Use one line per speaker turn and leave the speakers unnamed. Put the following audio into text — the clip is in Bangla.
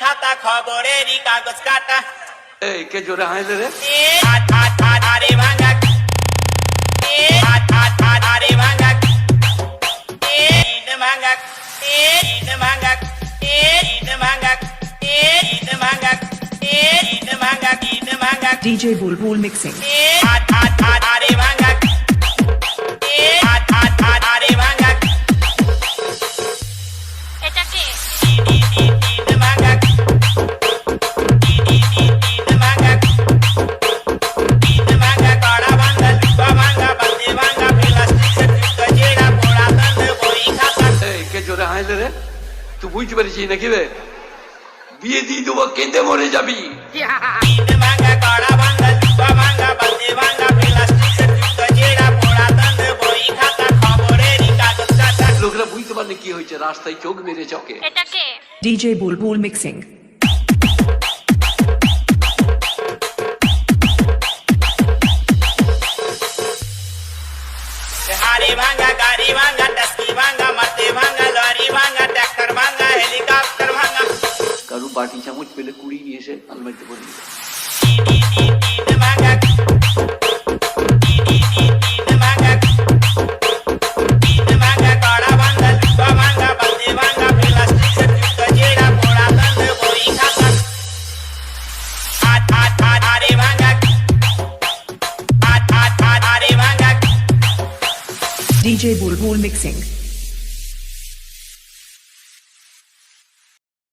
খাতা খবরেরই কাগজ কাটা
এই কে জোরে হাসে রে
আরে ভাঙা আরে ভাঙা ভাঙা ভাঙা ভাঙা ভাঙা ভাঙা
DJ Bulbul mixing.
আরে ভাঙা আরে ভাঙা
এটা কে
ভাঙা ভাঙা ভাঙা কড়া ভাঙা লুকা ভাঙা বান্দে ভাঙা প্লাস্টিক গজেরা পোড়া তন্দ বই খাতা
এই কে জোরে হাসে রে তুই বুঝতে পারছিস নাকি রে বিয়ে দিয়ে দেবো কেঁদে মরে যাবি
ভাঙা কড়া ভাঙা লুকা ভাঙা বান্দে ভাঙা প্লাস্টিক গজেরা পোড়া তন্দ বই খাতা খবরেরই কাগজ কাটা
লোকরা বুঝতে পারলে কি হয়েছে রাস্তায় চোখ মেরে চকে
এটা কে
DJ Bulbul mixing.
हारी भांगा गाड़ी भांगा टस्की भांगा मरते भांगा लॉरी भांगा ट्रैक्टर भांगा हेलीकॉप्टर भांगा
কারু বাটি চামচ পেলে কুড়ি নিয়ে এসে আলমারিতে পড়ে দিল
भांगा भांगा कड़ा भांगा लुका भांगा बंदे भांगा प्लास्टिक गजेरा पोड़ा तंद बोई खाता हारे भांगा हारे भांगा
DJ Bulbul mixing.